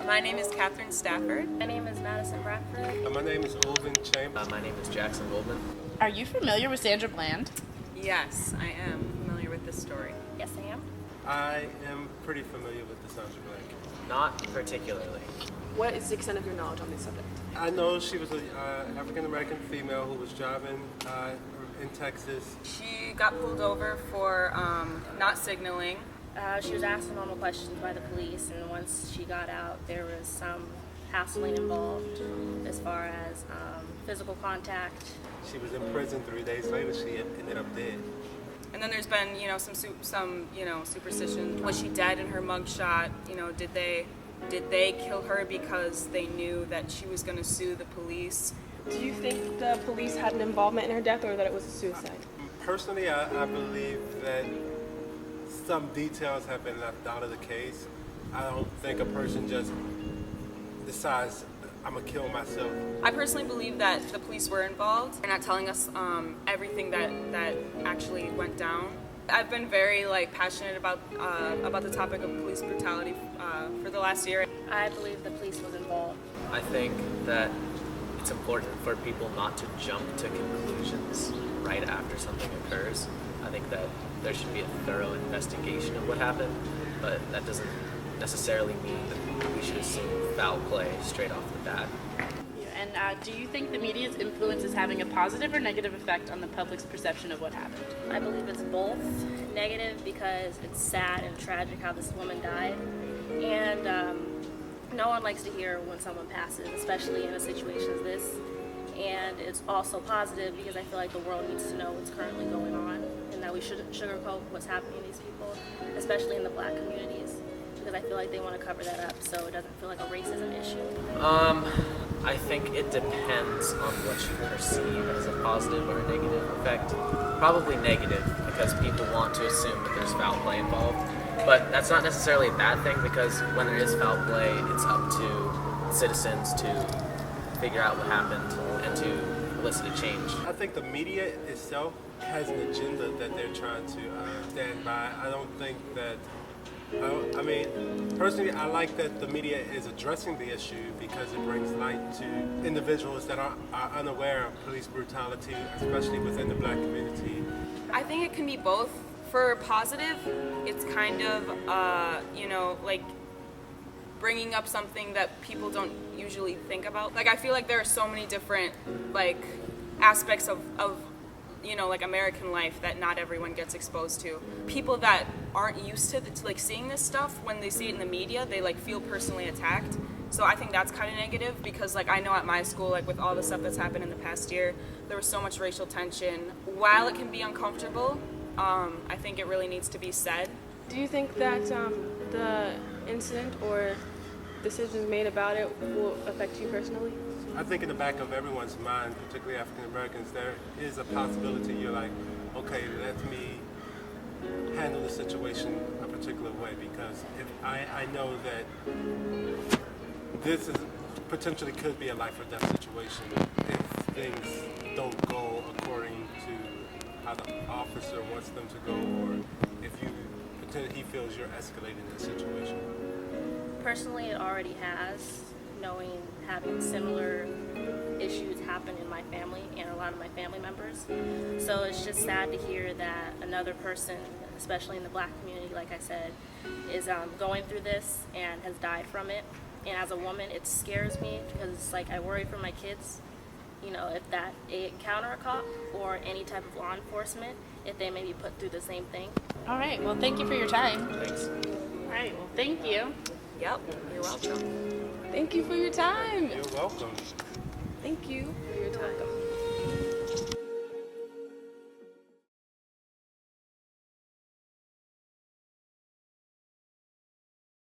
My name is Catherine Stafford. My name is Madison Bradford. My name is Olvin Chambers. My name is Jackson Goldman. Are you familiar with Sandra Bland? Yes, I am familiar with this story. Yes, I am. I am pretty familiar with the Sandra Bland. Not particularly. What is the extent of your knowledge on this subject? I know she was an African-American female who was driving in Texas. She got pulled over for not signaling. She was asked normal questions by the police, and once she got out, there was some hassling involved as far as physical contact. She was in prison 3 days later. She ended up dead. And then there's been, some superstition. Was she dead in her mugshot? Did they kill her because they knew that she was going to sue the police? Do you think the police had an involvement in her death or that it was a suicide? Personally, I believe that some details have been left out of the case. I don't think a person just decides, I'm going to kill myself. I personally believe that the police were involved. They're not telling us everything that actually went down. I've been very passionate about the topic of police brutality for the last year. I believe the police was involved. I think that it's important for people not to jump to conclusions right after something occurs. I think that there should be a thorough investigation of what happened, but that doesn't necessarily mean that we should assume foul play straight off the bat. And do you think the media's influence is having a positive or negative effect on the public's perception of what happened? I believe it's both. Negative because it's sad and tragic how this woman died, and no one likes to hear when someone passes, especially in a situation as this. And it's also positive because I feel like the world needs to know what's currently going on and that we shouldn't sugarcoat what's happening to these people, especially in the Black communities, because I feel like they want to cover that up so it doesn't feel like a racism issue. I think it depends on what you perceive as a positive or a negative effect. Probably negative, because people want to assume that there's foul play involved. But that's not necessarily a bad thing, because when there is foul play, it's up to citizens to figure out what happened and to elicit a change. I think the media itself has an agenda that they're trying to stand by. I don't think that, personally, I like that the media is addressing the issue because it brings light to individuals that are unaware of police brutality, especially within the Black community. I think it can be both. For positive, it's kind of, bringing up something that people don't usually think about. I feel like there are so many different, aspects of American life that not everyone gets exposed to. People that aren't used to seeing this stuff, when they see it in the media, they feel personally attacked. So I think that's kind of negative because I know at my school, with all the stuff that's happened in the past year, there was so much racial tension. While it can be uncomfortable, I think it really needs to be said. Do you think that the incident or decisions made about it will affect you personally? I think in the back of everyone's mind, particularly African Americans, there is a possibility you're like, okay, let me handle the situation a particular way, because if I know that this is potentially could be a life or death situation if things don't go according to how the officer wants them to go, or if he feels you're escalating the situation. Personally, it already has, having similar issues happen in my family and a lot of my family members. So it's just sad to hear that another person, especially in the Black community, like I said, is going through this and has died from it. And as a woman, it scares me because it's I worry for my kids, if that they encounter a cop or any type of law enforcement, if they may be put through the same thing. All right, well, thank you for your time. Thanks. All right, well, thank you. Yep, you're welcome. Thank you for your time. You're welcome. Thank you for your time.